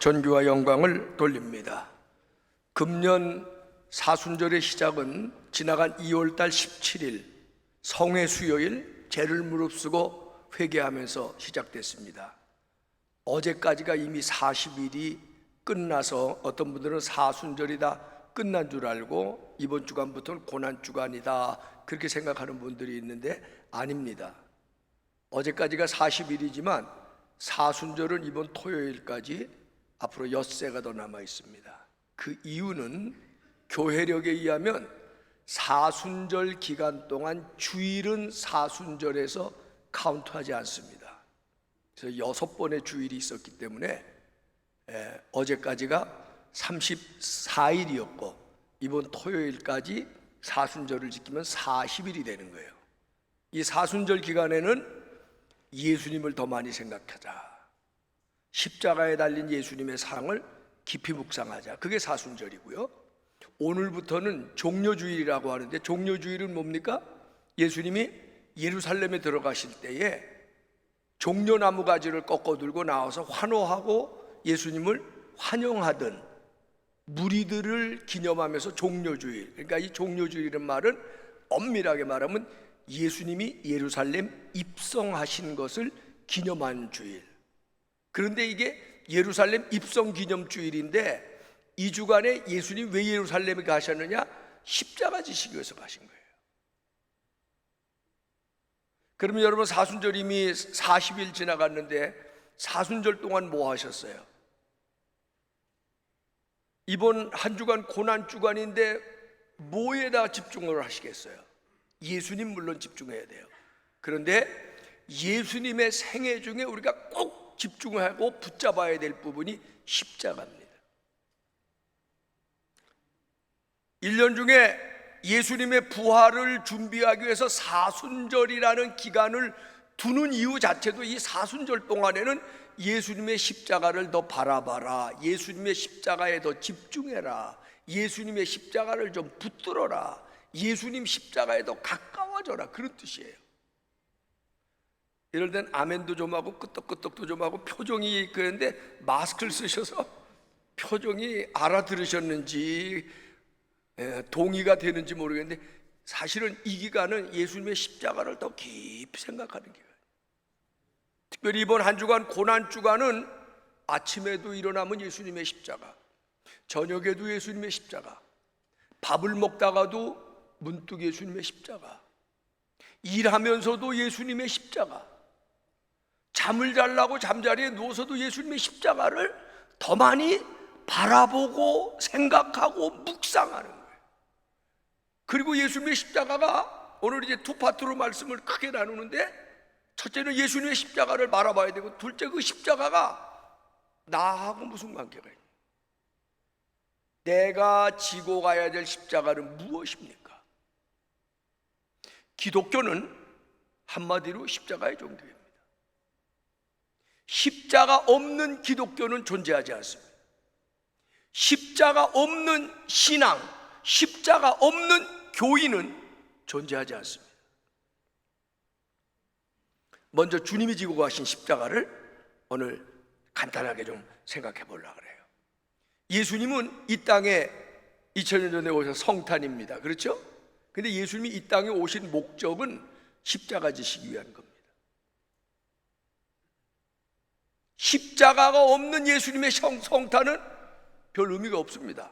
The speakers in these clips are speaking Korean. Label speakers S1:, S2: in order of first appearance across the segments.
S1: 존귀와 영광을 돌립니다. 금년 사순절의 시작은 지나간 2월달 17일 성회 수요일 죄를 무릅쓰고 회개하면서 시작됐습니다. 어제까지가 이미 40일이 끝나서 어떤 분들은 사순절이 다 끝난 줄 알고 이번 주간부터는 고난주간이다 그렇게 생각하는 분들이 있는데 아닙니다. 어제까지가 40일이지만 사순절은 이번 토요일까지 앞으로 엿새가 더 남아 있습니다. 그 이유는 교회력에 의하면 사순절 기간 동안 주일은 사순절에서 카운트하지 않습니다. 그래서 6번의 주일이 있었기 때문에 어제까지가 34일이었고 이번 토요일까지 사순절을 지키면 40일이 되는 거예요. 이 사순절 기간에는 예수님을 더 많이 생각하자, 십자가에 달린 예수님의 사랑을 깊이 묵상하자, 그게 사순절이고요. 오늘부터는 종려주일이라고 하는데 종려주일은 뭡니까? 예수님이 예루살렘에 들어가실 때에 종려나무 가지를 꺾어 들고 나와서 환호하고 예수님을 환영하던 무리들을 기념하면서 종려주일, 그러니까 이 종려주일이라는 말은 엄밀하게 말하면 예수님이 예루살렘 입성하신 것을 기념한 주일. 그런데 이게 예루살렘 입성 기념 주일인데 이 주간에 예수님 왜 예루살렘에 가셨느냐? 십자가 지시기 위해서 가신 거예요. 그러면 여러분 사순절 이미 40일 지나갔는데 사순절 동안 뭐 하셨어요? 이번 한 주간 고난 주간인데 뭐에다 집중을 하시겠어요? 예수님 물론 집중해야 돼요. 그런데 예수님의 생애 중에 우리가 꼭 집중하고 붙잡아야 될 부분이 십자가입니다. 1년 중에 예수님의 부활을 준비하기 위해서 사순절이라는 기간을 두는 이유 자체도 이 사순절 동안에는 예수님의 십자가를 더 바라봐라, 예수님의 십자가에 더 집중해라, 예수님의 십자가를 좀 붙들어라, 예수님 십자가에 더 가까워져라, 그런 뜻이에요. 이럴 땐 아멘도 좀 하고 끄떡끄떡도 좀 하고 표정이 그런데 마스크를 쓰셔서 표정이 알아들으셨는지 동의가 되는지 모르겠는데 사실은 이 기간은 예수님의 십자가를 더 깊이 생각하는 기간. 특별히 이번 한 주간 고난 주간은 아침에도 일어나면 예수님의 십자가, 저녁에도 예수님의 십자가, 밥을 먹다가도 문득 예수님의 십자가, 일하면서도 예수님의 십자가, 잠을 자려고 잠자리에 누워서도 예수님의 십자가를 더 많이 바라보고 생각하고 묵상하는 거예요. 그리고 예수님의 십자가가 오늘 이제 두 파트로 말씀을 크게 나누는데 첫째는 예수님의 십자가를 바라봐야 되고 둘째 그 십자가가 나하고 무슨 관계가 있냐, 내가 지고 가야 될 십자가는 무엇입니까? 기독교는 한마디로 십자가의 종교입니다. 십자가 없는 기독교는 존재하지 않습니다. 십자가 없는 신앙, 십자가 없는 교인은 존재하지 않습니다. 먼저 주님이 지고 가신 십자가를 오늘 간단하게 좀 생각해 보려고 그래요. 예수님은 이 땅에 2000년 전에 오셔서 성탄입니다. 그렇죠? 근데 예수님이 이 땅에 오신 목적은 십자가 지시기 위한 겁니다. 십자가가 없는 예수님의 성탄은 별 의미가 없습니다.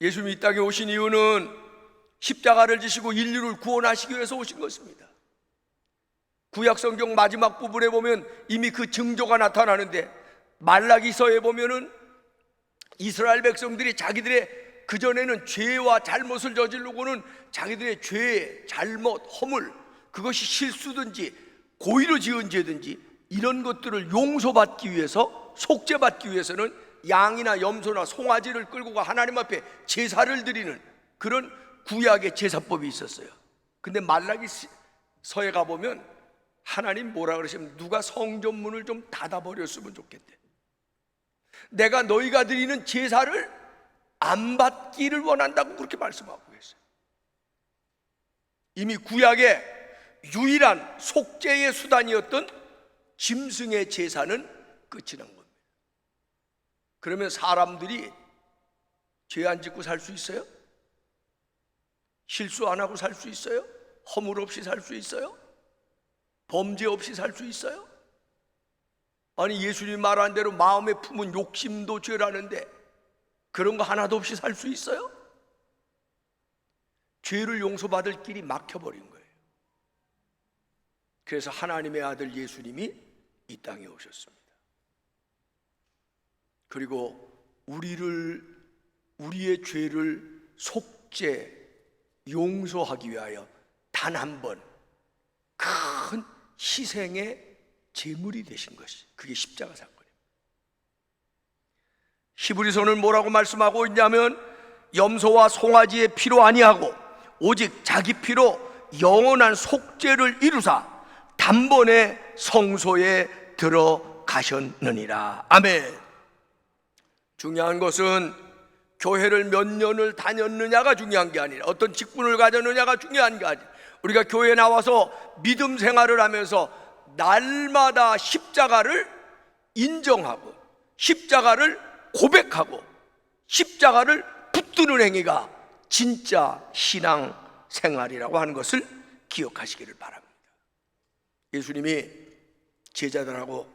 S1: 예수님이 이 땅에 오신 이유는 십자가를 지시고 인류를 구원하시기 위해서 오신 것입니다. 구약성경 마지막 부분에 보면 이미 그 징조가 나타나는데 말라기서에 보면은 이스라엘 백성들이 자기들의 그전에는 죄와 잘못을 저지르고는 자기들의 죄, 잘못, 허물, 그것이 실수든지 고의로 지은 죄든지 이런 것들을 용서받기 위해서, 속죄받기 위해서는 양이나 염소나 송아지를 끌고 가 하나님 앞에 제사를 드리는 그런 구약의 제사법이 있었어요. 근데 말라기서에 가보면 하나님 뭐라 그러시면 누가 성전문을 좀 닫아버렸으면 좋겠대. 내가 너희가 드리는 제사를 안 받기를 원한다고 그렇게 말씀하고 계세요. 이미 구약의 유일한 속죄의 수단이었던 짐승의 제사는 끝이 난 겁니다. 그러면 사람들이 죄 안 짓고 살 수 있어요? 실수 안 하고 살 수 있어요? 허물 없이 살 수 있어요? 범죄 없이 살 수 있어요? 아니, 예수님 말한 대로 마음에 품은 욕심도 죄라는데 그런 거 하나도 없이 살 수 있어요? 죄를 용서받을 길이 막혀버린 거예요. 그래서 하나님의 아들 예수님이 이 땅에 오셨습니다. 그리고 우리의 죄를 속죄 용서하기 위하여 단 한 번 큰 희생의 제물이 되신 것이, 그게 십자가 사건입니다. 히브리서는 뭐라고 말씀하고 있냐면, 염소와 송아지의 피로 아니하고 오직 자기 피로 영원한 속죄를 이루사 단번에 성소에 들어가셨느니라. 아멘. 중요한 것은 교회를 몇 년을 다녔느냐가 중요한 게 아니라, 어떤 직분을 가졌느냐가 중요한 게 아니라, 우리가 교회에 나와서 믿음 생활을 하면서 날마다 십자가를 인정하고 십자가를 고백하고 십자가를 붙드는 행위가 진짜 신앙 생활이라고 하는 것을 기억하시기를 바랍니다. 예수님이 제자들하고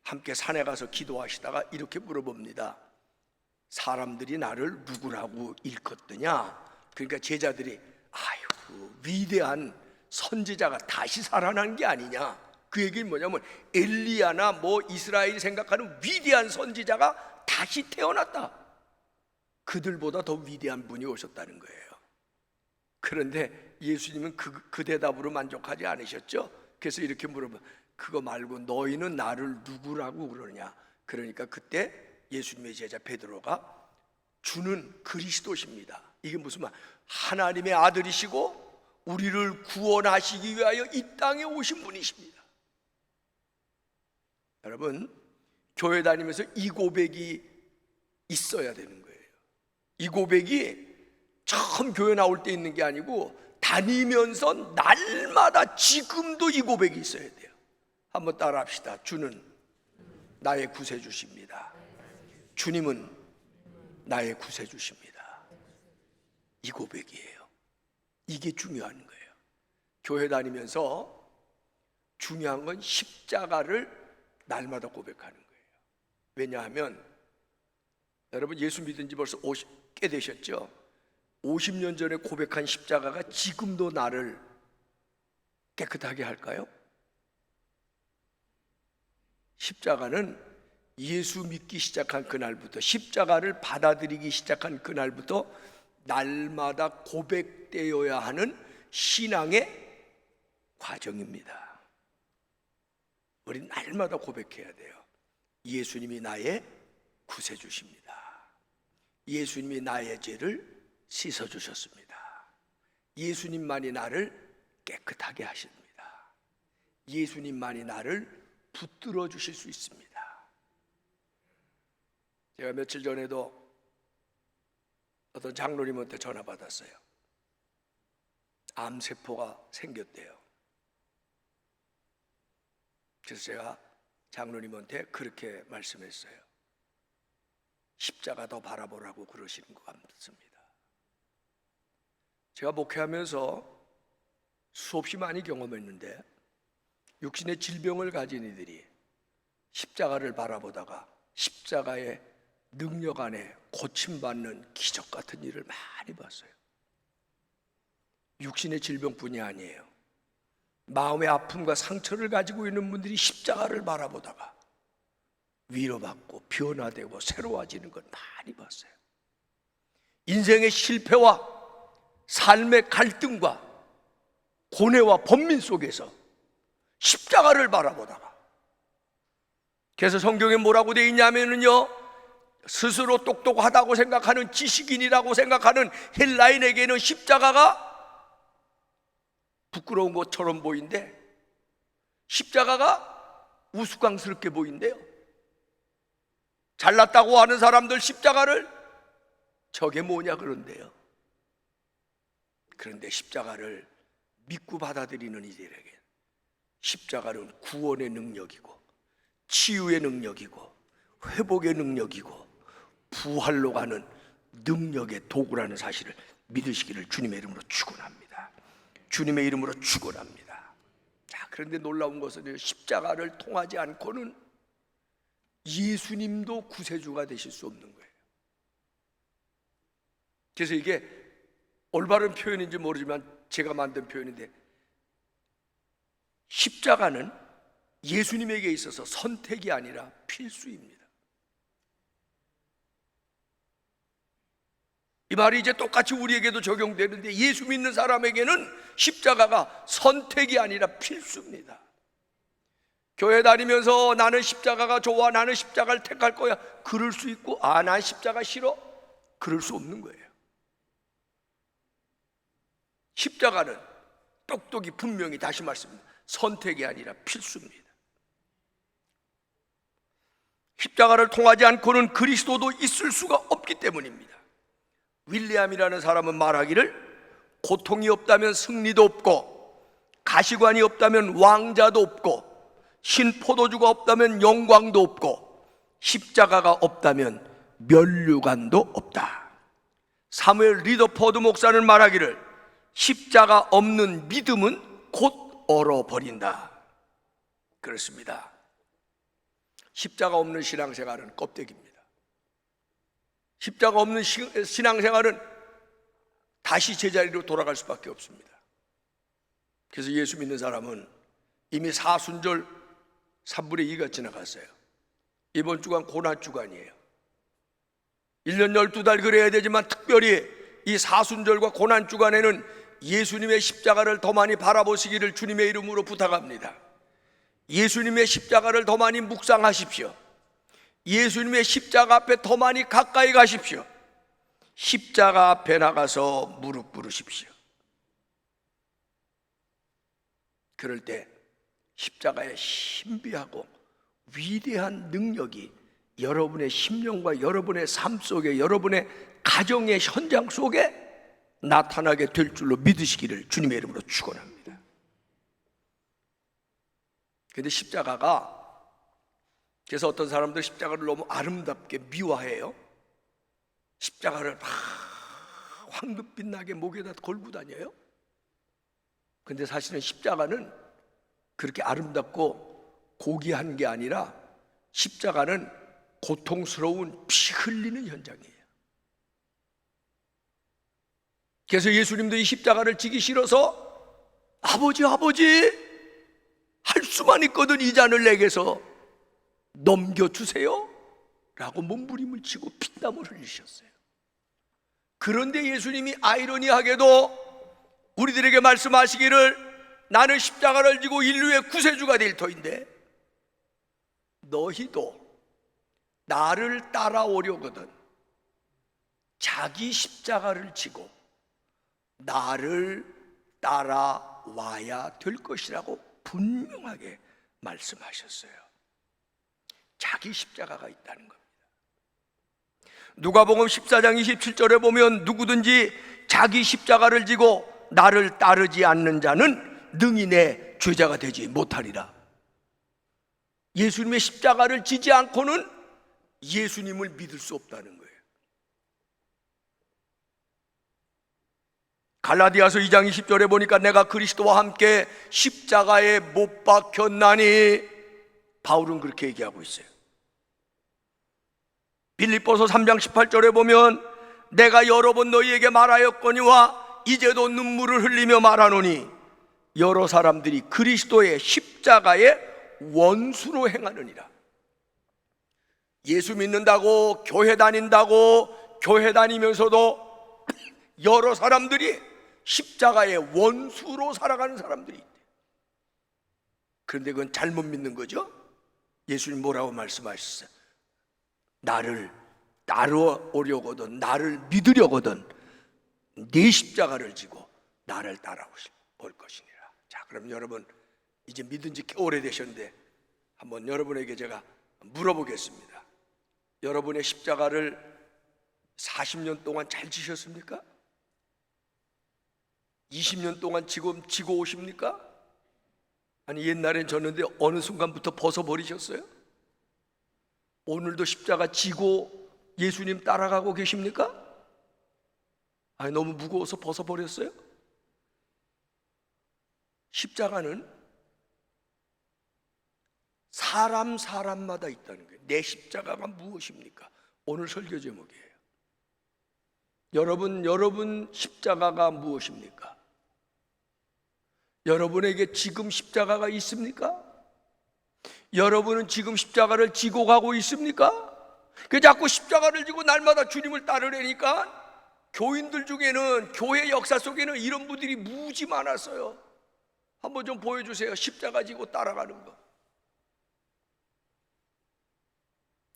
S1: 함께 산에 가서 기도하시다가 이렇게 물어봅니다. 사람들이 나를 누구라고 일컫느냐? 그러니까 제자들이 아유, 위대한 선지자가 다시 살아난 게 아니냐. 그 얘기는 뭐냐면 엘리야나 뭐 이스라엘이 생각하는 위대한 선지자가 다시 태어났다. 그들보다 더 위대한 분이 오셨다는 거예요. 그런데 예수님은 그 대답으로 만족하지 않으셨죠. 그래서 이렇게 물어봐, 그거 말고 너희는 나를 누구라고 그러냐? 그러니까 그때 예수님의 제자 베드로가 주는 그리스도십니다. 이게 무슨 말? 하나님의 아들이시고 우리를 구원하시기 위하여 이 땅에 오신 분이십니다. 여러분, 교회 다니면서 이 고백이 있어야 되는 거예요. 이 고백이 처음 교회 나올 때 있는 게 아니고 다니면서 날마다 지금도 이 고백이 있어야 돼요. 한번 따라 합시다. 주는 나의 구세주십니다. 주님은 나의 구세주십니다. 이 고백이에요. 이게 중요한 거예요. 교회 다니면서 중요한 건 십자가를 날마다 고백하는 거예요. 왜냐하면 여러분, 예수 믿은 지 벌써 꽤 되셨죠? 50년 전에 고백한 십자가가 지금도 나를 깨끗하게 할까요? 십자가는 예수 믿기 시작한 그날부터, 십자가를 받아들이기 시작한 그날부터 날마다 고백되어야 하는 신앙의 과정입니다. 우리 날마다 고백해야 돼요. 예수님이 나의 구세주십니다. 예수님이 나의 죄를 씻어주셨습니다. 예수님만이 나를 깨끗하게 하십니다. 예수님만이 나를 붙들어 주실 수 있습니다. 제가 며칠 전에도 어떤 장로님한테 전화 받았어요. 암세포가 생겼대요. 그래서 제가 장로님한테 그렇게 말씀했어요. 십자가 더 바라보라고 그러시는 것 같습니다. 제가 목회하면서 수없이 많이 경험했는데, 육신의 질병을 가진 이들이 십자가를 바라보다가 십자가의 능력 안에 고침받는 기적 같은 일을 많이 봤어요. 육신의 질병뿐이 아니에요. 마음의 아픔과 상처를 가지고 있는 분들이 십자가를 바라보다가 위로받고 변화되고 새로워지는 걸 많이 봤어요. 인생의 실패와 삶의 갈등과 고뇌와 번민 속에서 십자가를 바라보다가, 그래서 성경에 뭐라고 되어 있냐면요, 스스로 똑똑하다고 생각하는 지식인이라고 생각하는 헬라인에게는 십자가가 부끄러운 것처럼 보인대, 십자가가 우스꽝스럽게 보인대요. 잘났다고 하는 사람들 십자가를 저게 뭐냐 그런데요. 그런데 십자가를 믿고 받아들이는 이들에게 십자가는 구원의 능력이고 치유의 능력이고 회복의 능력이고 부활로 가는 능력의 도구라는 사실을 믿으시기를 주님의 이름으로 축원합니다. 주님의 이름으로 축원합니다. 자, 그런데 놀라운 것은 십자가를 통하지 않고는 예수님도 구세주가 되실 수 없는 거예요. 그래서 이게 올바른 표현인지 모르지만 제가 만든 표현인데, 십자가는 예수님에게 있어서 선택이 아니라 필수입니다. 이 말이 이제 똑같이 우리에게도 적용되는데, 예수 믿는 사람에게는 십자가가 선택이 아니라 필수입니다. 교회 다니면서 나는 십자가가 좋아, 나는 십자가를 택할 거야, 그럴 수 있고, 난 십자가 싫어, 그럴 수 없는 거예요. 십자가는 똑똑히 분명히, 다시 말씀드립니다, 선택이 아니라 필수입니다. 십자가를 통하지 않고는 그리스도도 있을 수가 없기 때문입니다. 윌리엄이라는 사람은 말하기를, 고통이 없다면 승리도 없고, 가시관이 없다면 왕자도 없고, 신포도주가 없다면 영광도 없고, 십자가가 없다면 면류관도 없다. 사무엘 리더포드 목사는 말하기를, 십자가 없는 믿음은 곧 얼어버린다. 그렇습니다. 십자가 없는 신앙생활은 껍데기입니다. 십자가 없는 신앙생활은 다시 제자리로 돌아갈 수밖에 없습니다. 그래서 예수 믿는 사람은 이미 사순절 3분의 2가 지나갔어요. 이번 주간 고난주간이에요. 1년 12달 그래야 되지만 특별히 이 사순절과 고난주간에는 예수님의 십자가를 더 많이 바라보시기를 주님의 이름으로 부탁합니다. 예수님의 십자가를 더 많이 묵상하십시오. 예수님의 십자가 앞에 더 많이 가까이 가십시오. 십자가 앞에 나가서 무릎 꿇으십시오. 그럴 때 십자가의 신비하고 위대한 능력이 여러분의 심령과 여러분의 삶 속에, 여러분의 가정의 현장 속에 나타나게 될 줄로 믿으시기를 주님의 이름으로 축원합니다. 그런데 십자가가, 그래서 어떤 사람들 십자가를 너무 아름답게 미화해요. 십자가를 막 황금빛 나게 목에다 걸고 다녀요. 근데 사실은 십자가는 그렇게 아름답고 고귀한 게 아니라, 십자가는 고통스러운 피 흘리는 현장이에요. 그래서 예수님도 이 십자가를 지기 싫어서, 아버지 할 수만 있거든 이 잔을 내게서 넘겨주세요 라고 몸부림을 치고 피땀을 흘리셨어요. 그런데 예수님이 아이러니하게도 우리들에게 말씀하시기를, 나는 십자가를 지고 인류의 구세주가 될 터인데 너희도 나를 따라오려거든 자기 십자가를 지고 나를 따라와야 될 것이라고 분명하게 말씀하셨어요. 자기 십자가가 있다는 겁니다. 누가복음 14장 27절에 보면, 누구든지 자기 십자가를 지고 나를 따르지 않는 자는 능히 내 제자가 되지 못하리라. 예수님의 십자가를 지지 않고는 예수님을 믿을 수 없다는 거예요. 갈라디아서 2장 20절에 보니까, 내가 그리스도와 함께 십자가에 못 박혔나니, 바울은 그렇게 얘기하고 있어요. 빌립보서 3장 18절에 보면, 내가 여러 번 너희에게 말하였거니와 이제도 눈물을 흘리며 말하노니, 여러 사람들이 그리스도의 십자가의 원수로 행하느니라. 예수 믿는다고, 교회 다닌다고, 교회 다니면서도 여러 사람들이 십자가의 원수로 살아가는 사람들이 있대. 그런데 그건 잘못 믿는 거죠. 예수님 뭐라고 말씀하셨어요? 나를 따라오려거든, 나를 믿으려거든 네 십자가를 지고 나를 따라올 것이니라. 자, 그럼 여러분 이제 믿은 지 꽤 오래되셨는데 한번 여러분에게 제가 물어보겠습니다. 여러분의 십자가를 40년 동안 잘 지셨습니까? 20년 동안 지금 지고 오십니까? 아니 옛날엔 졌는데 어느 순간부터 벗어버리셨어요? 오늘도 십자가 지고 예수님 따라가고 계십니까? 아니 너무 무거워서 벗어버렸어요? 십자가는 사람마다 있다는 거예요. 내 십자가가 무엇입니까? 오늘 설교 제목이에요. 여러분 십자가가 무엇입니까? 여러분에게 지금 십자가가 있습니까? 여러분은 지금 십자가를 지고 가고 있습니까? 그 자꾸 십자가를 지고 날마다 주님을 따르려니까 교인들 중에는, 교회 역사 속에는 이런 분들이 무지 많았어요. 한번 좀 보여주세요. 십자가 지고 따라가는 거.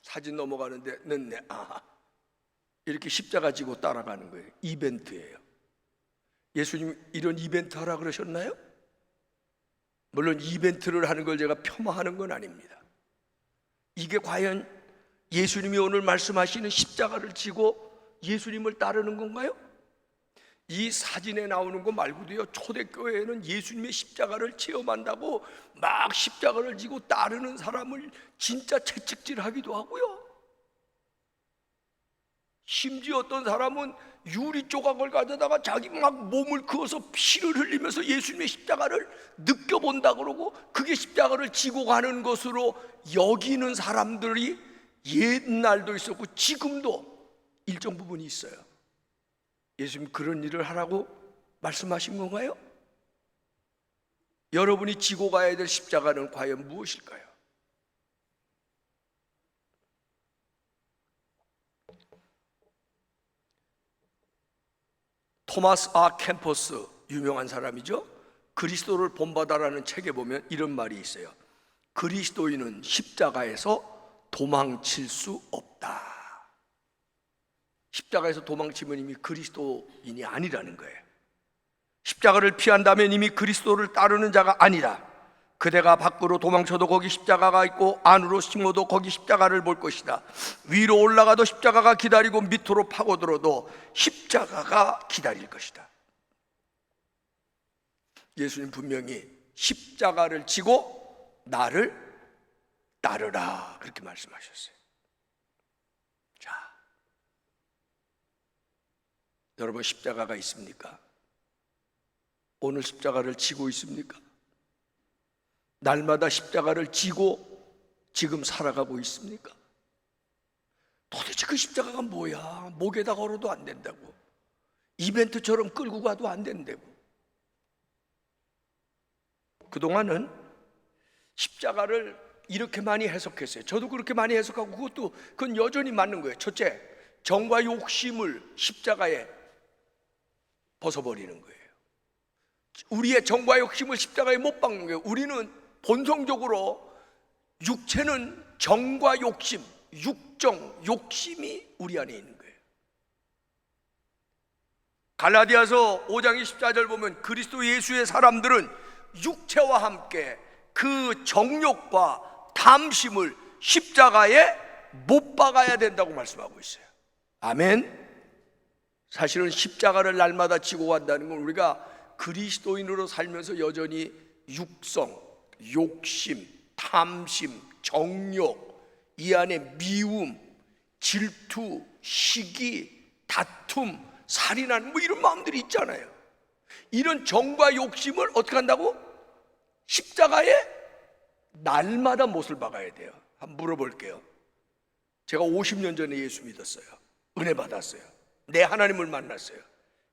S1: 사진 넘어가는데 늦네. 이렇게 십자가 지고 따라가는 거예요. 이벤트예요. 예수님 이런 이벤트 하라 그러셨나요? 물론 이벤트를 하는 걸 제가 폄하하는 건 아닙니다. 이게 과연 예수님이 오늘 말씀하시는 십자가를 지고 예수님을 따르는 건가요? 이 사진에 나오는 거 말고도요, 초대교회에는 예수님의 십자가를 체험한다고 막 십자가를 지고 따르는 사람을 진짜 채찍질하기도 하고요. 심지어 어떤 사람은 유리 조각을 가져다가 자기 막 몸을 그어서 피를 흘리면서 예수님의 십자가를 느껴본다 그러고, 그게 십자가를 지고 가는 것으로 여기는 사람들이 옛날도 있었고 지금도 일정 부분이 있어요. 예수님 그런 일을 하라고 말씀하신 건가요? 여러분이 지고 가야 될 십자가는 과연 무엇일까요? 토마스 캠퍼스, 유명한 사람이죠. 그리스도를 본받아라는 책에 보면 이런 말이 있어요. 그리스도인은 십자가에서 도망칠 수 없다. 십자가에서 도망치면 이미 그리스도인이 아니라는 거예요. 십자가를 피한다면 이미 그리스도를 따르는 자가 아니라, 그대가 밖으로 도망쳐도 거기 십자가가 있고 안으로 심어도 거기 십자가를 볼 것이다. 위로 올라가도 십자가가 기다리고 밑으로 파고들어도 십자가가 기다릴 것이다. 예수님 분명히 십자가를 지고 나를 따르라 그렇게 말씀하셨어요. 자, 여러분 십자가가 있습니까? 오늘 십자가를 지고 있습니까? 날마다 십자가를 지고 지금 살아가고 있습니까? 도대체 그 십자가가 뭐야? 목에다 걸어도 안 된다고, 이벤트처럼 끌고 가도 안 된다고. 그동안은 십자가를 이렇게 많이 해석했어요. 저도 그렇게 많이 해석하고 그건 여전히 맞는 거예요. 첫째, 정과 욕심을 십자가에 벗어버리는 거예요. 우리의 정과 욕심을 십자가에 못 박는 거예요. 우리는 본성적으로 육체는 정과 욕심, 육정, 욕심이 우리 안에 있는 거예요. 갈라디아서 5장 24절 보면 그리스도 예수의 사람들은 육체와 함께 그 정욕과 탐심을 십자가에 못 박아야 된다고 말씀하고 있어요. 아멘. 사실은 십자가를 날마다 지고 간다는 건 우리가 그리스도인으로 살면서 여전히 육성, 욕심, 탐심, 정욕, 이 안에 미움, 질투, 시기, 다툼, 살인하는 이런 마음들이 있잖아요. 이런 정과 욕심을 어떻게 한다고? 십자가에 날마다 못을 박아야 돼요. 한번 물어볼게요. 제가 50년 전에 예수 믿었어요. 은혜 받았어요. 내 하나님을 만났어요.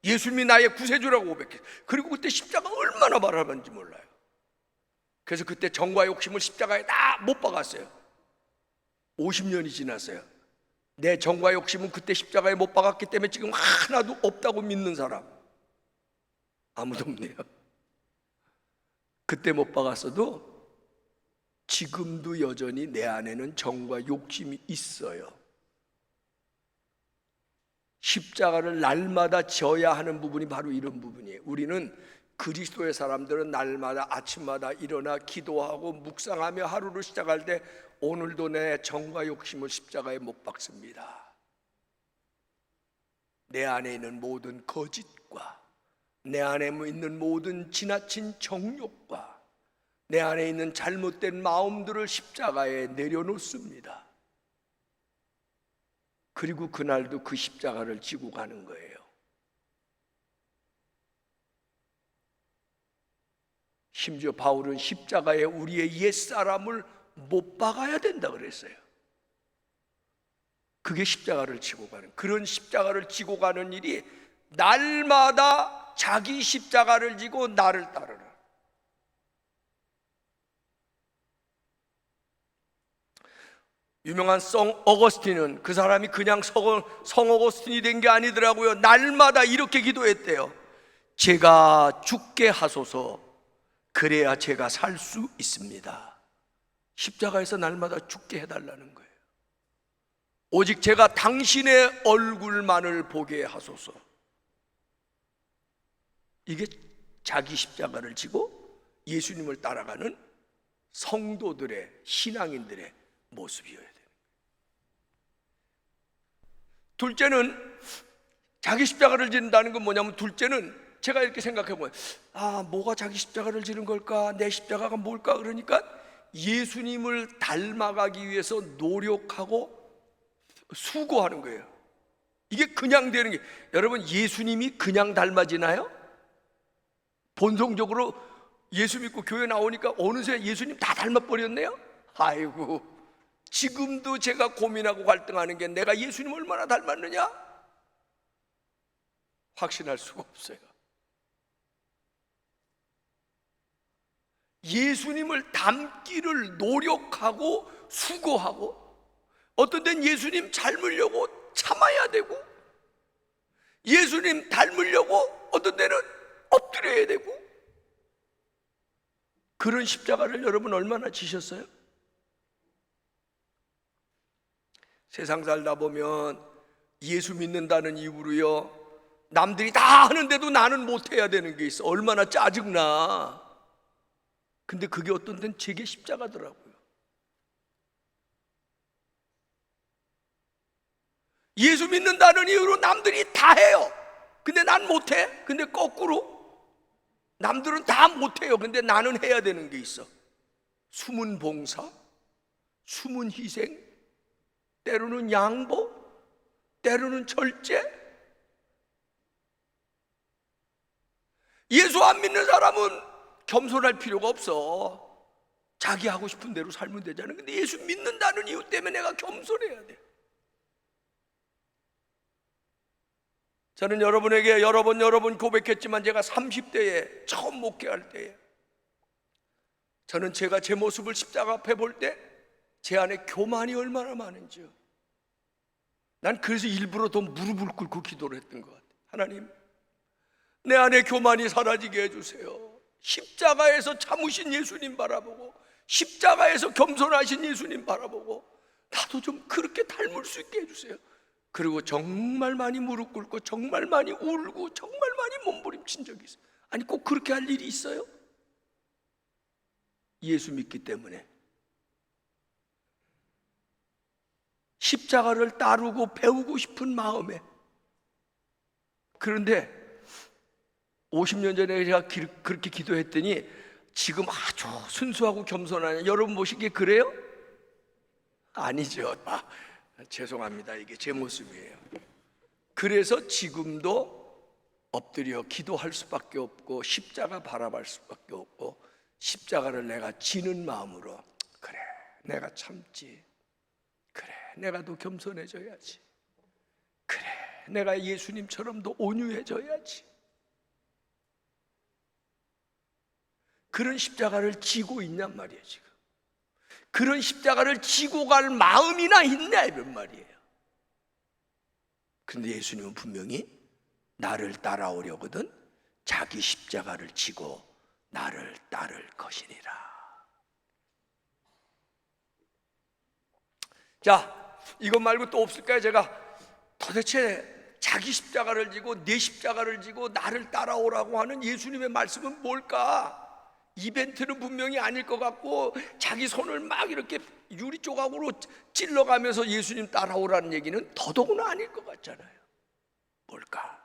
S1: 예수님이 나의 구세주라고 고백했어요. 그리고 그때 십자가 얼마나 바라봤는지 몰라요. 그래서 그때 정과 욕심을 십자가에 다 못 박았어요. 50년이 지났어요. 내 정과 욕심은 그때 십자가에 못 박았기 때문에 지금 하나도 없다고 믿는 사람 아무도 없네요. 그때 못 박았어도 지금도 여전히 내 안에는 정과 욕심이 있어요. 십자가를 날마다 져야 하는 부분이 바로 이런 부분이에요. 우리는 그리스도의 사람들은 날마다 아침마다 일어나 기도하고 묵상하며 하루를 시작할 때 오늘도 내 정과 욕심을 십자가에 못 박습니다. 내 안에 있는 모든 거짓과 내 안에 있는 모든 지나친 정욕과 내 안에 있는 잘못된 마음들을 십자가에 내려놓습니다. 그리고 그날도 그 십자가를 지고 가는 거예요. 심지어 바울은 십자가에 우리의 옛사람을 못 박아야 된다 그랬어요. 그게 십자가를 지고 가는, 그런 십자가를 지고 가는 일이 날마다 자기 십자가를 지고 나를 따르라. 유명한 성 어거스틴은, 그 사람이 그냥 성 어거스틴이 된 게 아니더라고요. 날마다 이렇게 기도했대요. 제가 죽게 하소서, 그래야 제가 살 수 있습니다. 십자가에서 날마다 죽게 해달라는 거예요. 오직 제가 당신의 얼굴만을 보게 하소서. 이게 자기 십자가를 지고 예수님을 따라가는 성도들의, 신앙인들의 모습이어야 돼요. 둘째는, 자기 십자가를 지는다는 건 뭐냐면, 둘째는 제가 이렇게 생각해 보면, 뭐가 자기 십자가를 지는 걸까? 내 십자가가 뭘까? 그러니까 예수님을 닮아가기 위해서 노력하고 수고하는 거예요. 이게 그냥 되는 게, 여러분, 예수님이 그냥 닮아지나요? 본성적으로 예수 믿고 교회 나오니까 어느새 예수님 다 닮아버렸네요? 아이고, 지금도 제가 고민하고 갈등하는 게, 내가 예수님 얼마나 닮았느냐? 확신할 수가 없어요. 예수님을 닮기를 노력하고 수고하고, 어떤 데는 예수님 닮으려고 참아야 되고, 예수님 닮으려고 어떤 데는 엎드려야 되고, 그런 십자가를 여러분 얼마나 지셨어요? 세상 살다 보면 예수 믿는다는 이유로요, 남들이 다 하는데도 나는 못해야 되는 게 있어. 얼마나 짜증나. 근데 그게 어떤 데는 제게 십자가더라고요. 예수 믿는다는 이유로 남들이 다 해요. 근데 난 못해. 근데 거꾸로 남들은 다 못해요. 근데 나는 해야 되는 게 있어. 숨은 봉사, 숨은 희생, 때로는 양보, 때로는 절제. 예수 안 믿는 사람은 겸손할 필요가 없어. 자기 하고 싶은 대로 살면 되잖아요. 근데 예수 믿는다는 이유 때문에 내가 겸손해야 돼. 저는 여러분에게 여러 번 고백했지만, 제가 30대에 처음 목회할 때에, 저는 제가 제 모습을 십자가 앞에 볼 때 제 안에 교만이 얼마나 많은지요. 난 그래서 일부러 더 무릎을 꿇고 기도를 했던 것 같아요. 하나님, 내 안에 교만이 사라지게 해주세요. 십자가에서 참으신 예수님 바라보고, 십자가에서 겸손하신 예수님 바라보고, 나도 좀 그렇게 닮을 수 있게 해주세요. 그리고 정말 많이 무릎 꿇고, 정말 많이 울고, 정말 많이 몸부림친 적이 있어요. 아니, 꼭 그렇게 할 일이 있어요? 예수 믿기 때문에. 십자가를 따르고 배우고 싶은 마음에. 그런데 50년 전에 제가 그렇게 기도했더니 지금 아주 순수하고 겸손한, 여러분 보시기에 그래요? 아니죠. 죄송합니다. 이게 제 모습이에요. 그래서 지금도 엎드려 기도할 수밖에 없고, 십자가 바라볼 수밖에 없고, 십자가를 내가 지는 마음으로, 그래, 내가 참지. 그래, 내가 더 겸손해져야지. 그래, 내가 예수님처럼 더 온유해져야지. 그런 십자가를 지고 있냔 말이에요. 지금 그런 십자가를 지고 갈 마음이나 있냐, 이런 말이에요. 그런데 예수님은 분명히 나를 따라오려거든 자기 십자가를 지고 나를 따를 것이니라. 자, 이것 말고 또 없을까요? 제가 도대체 자기 십자가를 지고 내 십자가를 지고 나를 따라오라고 하는 예수님의 말씀은 뭘까? 이벤트는 분명히 아닐 것 같고, 자기 손을 막 이렇게 유리 조각으로 찔러가면서 예수님 따라오라는 얘기는 더더구나 아닐 것 같잖아요. 뭘까?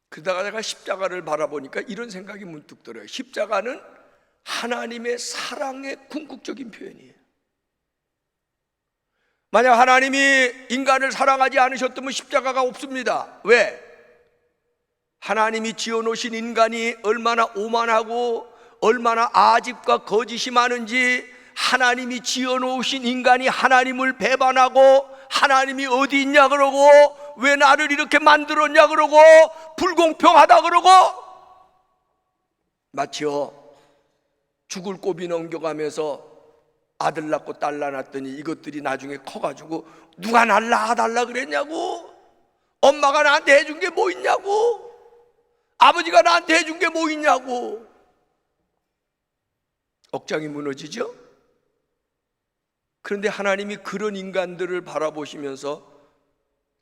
S1: 그러다가 제가 십자가를 바라보니까 이런 생각이 문득 들어요. 십자가는 하나님의 사랑의 궁극적인 표현이에요. 만약 하나님이 인간을 사랑하지 않으셨다면 십자가가 없습니다. 왜? 하나님이 지어놓으신 인간이 얼마나 오만하고 얼마나 아집과 거짓이 많은지, 하나님이 지어놓으신 인간이 하나님을 배반하고 하나님이 어디 있냐 그러고 왜 나를 이렇게 만들었냐 그러고 불공평하다 그러고, 마치요 죽을 고비 넘겨가면서 아들 낳고 딸 낳았더니 이것들이 나중에 커가지고 누가 날 낳아달라 그랬냐고, 엄마가 나한테 해준 게 뭐 있냐고, 아버지가 나한테 해준 게 뭐 있냐고 억장이 무너지죠. 그런데 하나님이 그런 인간들을 바라보시면서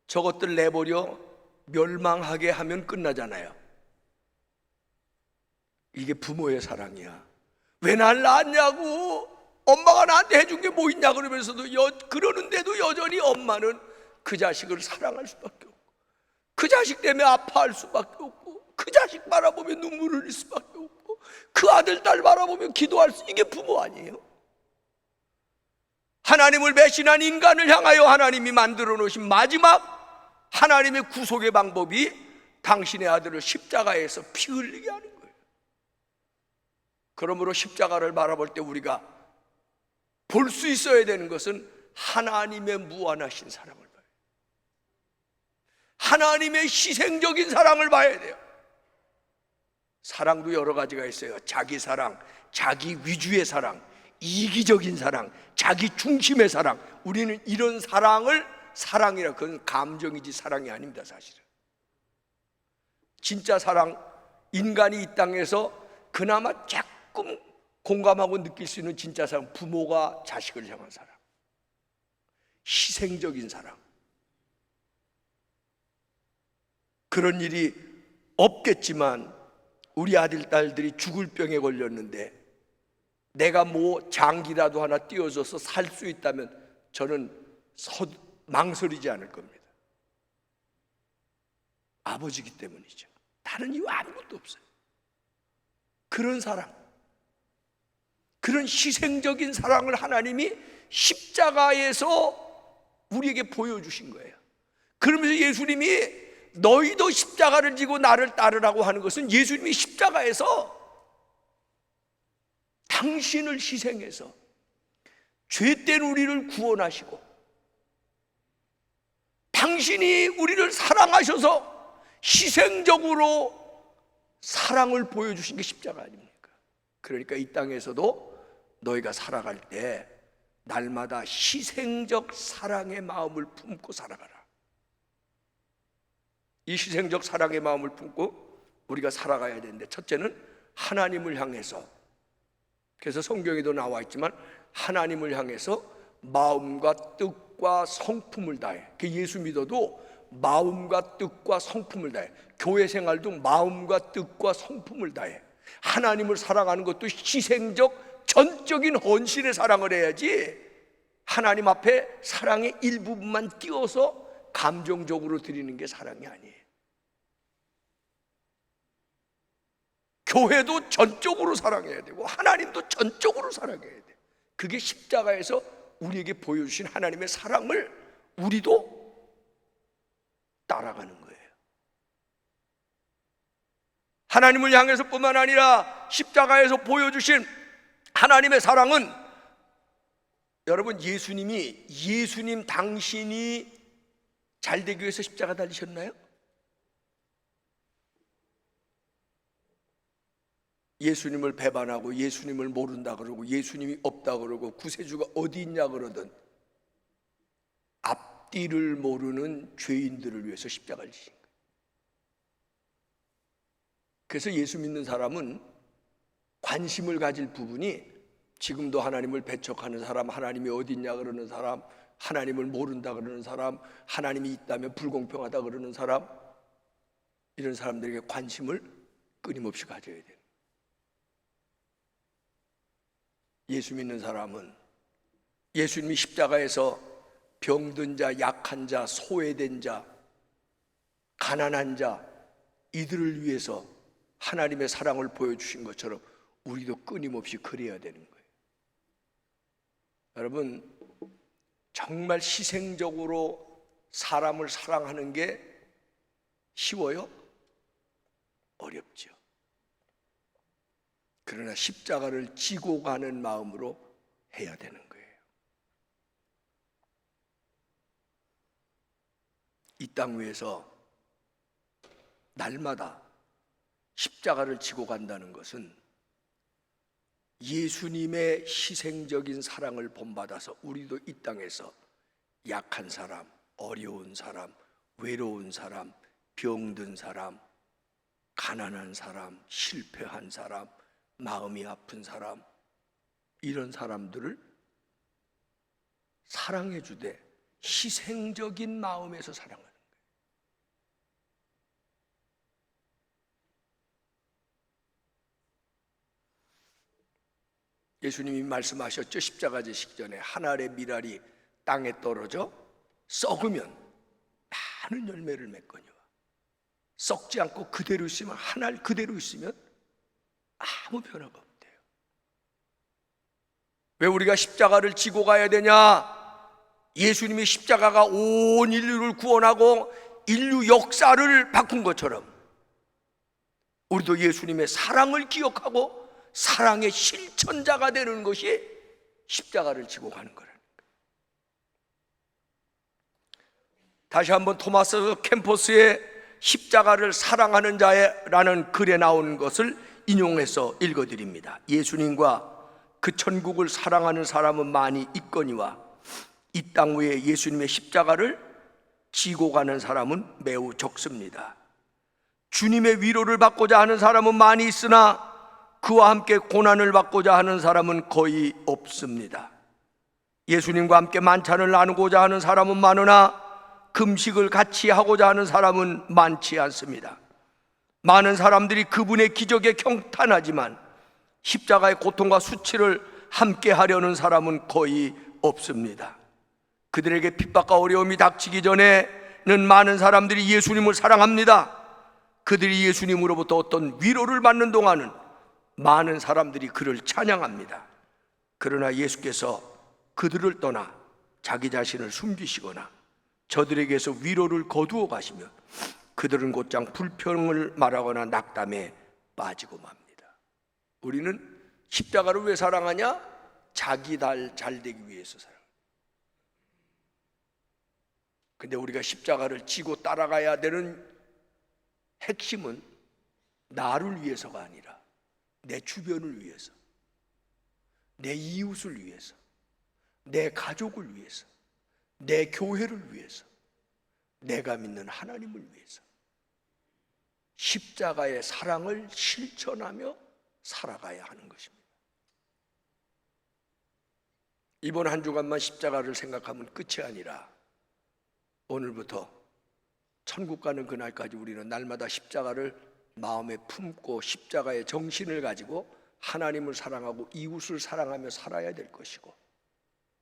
S1: 저것들 내버려 멸망하게 하면 끝나잖아요. 이게 부모의 사랑이야. 왜 날 낳았냐고, 엄마가 나한테 해준 게 뭐 있냐 그러면서도 그러는데도 여전히 엄마는 그 자식을 사랑할 수밖에 없고, 그 자식 때문에 아파할 수밖에 없고, 그 자식 바라보며 눈물을 흘릴 수밖에 없고, 그 아들 딸 바라보며 기도할 수, 이게 부모 아니에요? 하나님을 배신한 인간을 향하여 하나님이 만들어 놓으신 마지막 하나님의 구속의 방법이 당신의 아들을 십자가에서 피 흘리게 하는 거예요. 그러므로 십자가를 바라볼 때 우리가 볼 수 있어야 되는 것은 하나님의 무한하신 사랑을 봐요. 하나님의 희생적인 사랑을 봐야 돼요. 사랑도 여러 가지가 있어요. 자기 사랑, 자기 위주의 사랑, 이기적인 사랑, 자기 중심의 사랑. 우리는 이런 사랑을 사랑이라, 그건 감정이지 사랑이 아닙니다. 사실은 진짜 사랑, 인간이 이 땅에서 그나마 조금 공감하고 느낄 수 있는 진짜 사랑, 부모가 자식을 향한 사랑, 희생적인 사랑. 그런 일이 없겠지만 우리 아들 딸들이 죽을 병에 걸렸는데 내가 뭐 장기라도 하나 띄워줘서 살 수 있다면 저는 망설이지 않을 겁니다. 아버지기 때문이죠. 다른 이유 아무것도 없어요. 그런 사랑, 그런 희생적인 사랑을 하나님이 십자가에서 우리에게 보여주신 거예요. 그러면서 예수님이 너희도 십자가를 지고 나를 따르라고 하는 것은 예수님이 십자가에서 당신을 희생해서 죄된 우리를 구원하시고 당신이 우리를 사랑하셔서 희생적으로 사랑을 보여주신 게 십자가 아닙니까? 그러니까 이 땅에서도 너희가 살아갈 때 날마다 희생적 사랑의 마음을 품고 살아가라. 이 희생적 사랑의 마음을 품고 우리가 살아가야 되는데, 첫째는 하나님을 향해서, 그래서 성경에도 나와 있지만 하나님을 향해서 마음과 뜻과 성품을 다해. 예수 믿어도 마음과 뜻과 성품을 다해. 교회 생활도 마음과 뜻과 성품을 다해. 하나님을 사랑하는 것도 희생적 전적인 헌신의 사랑을 해야지, 하나님 앞에 사랑의 일부분만 띄워서 감정적으로 드리는 게 사랑이 아니에요. 교회도 전적으로 사랑해야 되고 하나님도 전적으로 사랑해야 돼. 그게 십자가에서 우리에게 보여주신 하나님의 사랑을 우리도 따라가는 거예요. 하나님을 향해서 뿐만 아니라 십자가에서 보여주신 하나님의 사랑은, 여러분, 예수님 당신이 잘 되기 위해서 십자가 달리셨나요? 예수님을 배반하고 예수님을 모른다 그러고 예수님이 없다 그러고 구세주가 어디 있냐 그러던 앞뒤를 모르는 죄인들을 위해서 십자가를 지신 거예요. 그래서 예수 믿는 사람은 관심을 가질 부분이, 지금도 하나님을 배척하는 사람, 하나님이 어디 있냐 그러는 사람, 하나님을 모른다 그러는 사람, 하나님이 있다면 불공평하다 그러는 사람, 이런 사람들에게 관심을 끊임없이 가져야 돼요. 예수 믿는 사람은 예수님이 십자가에서 병든 자, 약한 자, 소외된 자, 가난한 자, 이들을 위해서 하나님의 사랑을 보여주신 것처럼 우리도 끊임없이 그래야 되는 거예요. 여러분, 정말 희생적으로 사람을 사랑하는 게 쉬워요? 어렵죠. 그러나 십자가를 지고 가는 마음으로 해야 되는 거예요. 이 땅 위에서 날마다 십자가를 지고 간다는 것은 예수님의 희생적인 사랑을 본받아서 우리도 이 땅에서 약한 사람, 어려운 사람, 외로운 사람, 병든 사람, 가난한 사람, 실패한 사람, 마음이 아픈 사람, 이런 사람들을 사랑해 주되 희생적인 마음에서 사랑하는 거예요. 예수님이 말씀하셨죠. 십자가 지시기 전에 한 알의 밀알이 땅에 떨어져 썩으면 많은 열매를 맺거니와 썩지 않고 그대로 있으면, 한 알 그대로 있으면 아무 변화가 없대요. 왜 우리가 십자가를 지고 가야 되냐? 예수님이 십자가가 온 인류를 구원하고 인류 역사를 바꾼 것처럼 우리도 예수님의 사랑을 기억하고 사랑의 실천자가 되는 것이 십자가를 지고 가는 거라는 거예요. 다시 한번 토마스 캠퍼스의 십자가를 사랑하는 자라는 글에 나온 것을 인용해서 읽어드립니다. 예수님과 그 천국을 사랑하는 사람은 많이 있거니와 이 땅 위에 예수님의 십자가를 지고 가는 사람은 매우 적습니다. 주님의 위로를 받고자 하는 사람은 많이 있으나 그와 함께 고난을 받고자 하는 사람은 거의 없습니다. 예수님과 함께 만찬을 나누고자 하는 사람은 많으나 금식을 같이 하고자 하는 사람은 많지 않습니다. 많은 사람들이 그분의 기적에 경탄하지만 십자가의 고통과 수치를 함께 하려는 사람은 거의 없습니다. 그들에게 핍박과 어려움이 닥치기 전에는 많은 사람들이 예수님을 사랑합니다. 그들이 예수님으로부터 어떤 위로를 받는 동안은 많은 사람들이 그를 찬양합니다. 그러나 예수께서 그들을 떠나 자기 자신을 숨기시거나 저들에게서 위로를 거두어 가시면 그들은 곧장 불평을 말하거나 낙담에 빠지고 맙니다. 우리는 십자가를 왜 사랑하냐? 자기 잘 되기 위해서 사랑합니다. 근데 우리가 십자가를 지고 따라가야 되는 핵심은 나를 위해서가 아니라 내 주변을 위해서, 내 이웃을 위해서, 내 가족을 위해서, 내 교회를 위해서, 내가 믿는 하나님을 위해서 십자가의 사랑을 실천하며 살아가야 하는 것입니다. 이번 한 주간만 십자가를 생각하면 끝이 아니라 오늘부터 천국 가는 그날까지 우리는 날마다 십자가를 마음에 품고 십자가의 정신을 가지고 하나님을 사랑하고 이웃을 사랑하며 살아야 될 것이고,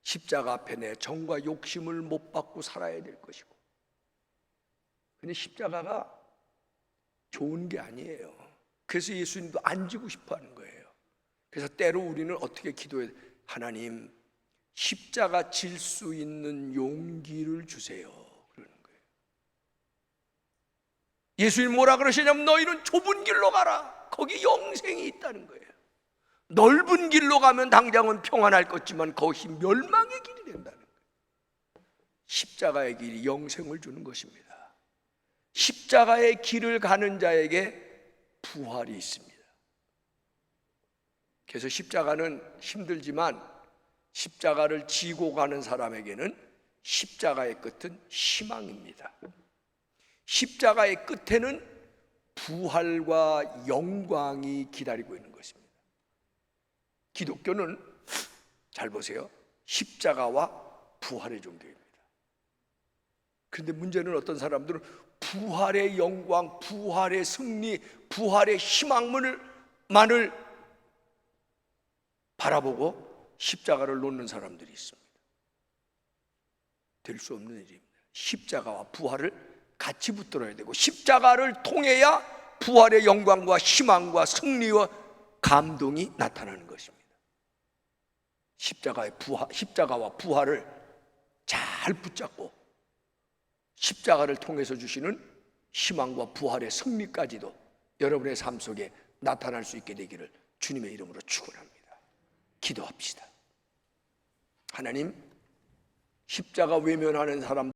S1: 십자가 앞에 내 정과 욕심을 못 받고 살아야 될 것이고. 근데 십자가가 좋은 게 아니에요. 그래서 예수님도 안 지고 싶어 하는 거예요. 그래서 때로 우리는 어떻게 기도해요? 하나님, 십자가 질 수 있는 용기를 주세요. 그러는 거예요. 예수님 뭐라 그러시냐면 너희는 좁은 길로 가라. 거기 영생이 있다는 거예요. 넓은 길로 가면 당장은 평안할 것지만 거기 멸망의 길이 된다는 거예요. 십자가의 길이 영생을 주는 것입니다. 십자가의 길을 가는 자에게 부활이 있습니다. 그래서 십자가는 힘들지만 십자가를 지고 가는 사람에게는 십자가의 끝은 희망입니다. 십자가의 끝에는 부활과 영광이 기다리고 있는 것입니다. 기독교는 잘 보세요. 십자가와 부활의 종교입니다. 그런데 문제는 어떤 사람들은 부활의 영광, 부활의 승리, 부활의 희망만을 바라보고 십자가를 놓는 사람들이 있습니다. 될 수 없는 일입니다. 십자가와 부활을 같이 붙들어야 되고 십자가를 통해야 부활의 영광과 희망과 승리와 감동이 나타나는 것입니다. 십자가와 부활을 잘 붙잡고 십자가를 통해서 주시는 희망과 부활의 승리까지도 여러분의 삶 속에 나타날 수 있게 되기를 주님의 이름으로 축원합니다. 기도합시다. 하나님, 십자가 외면하는 사람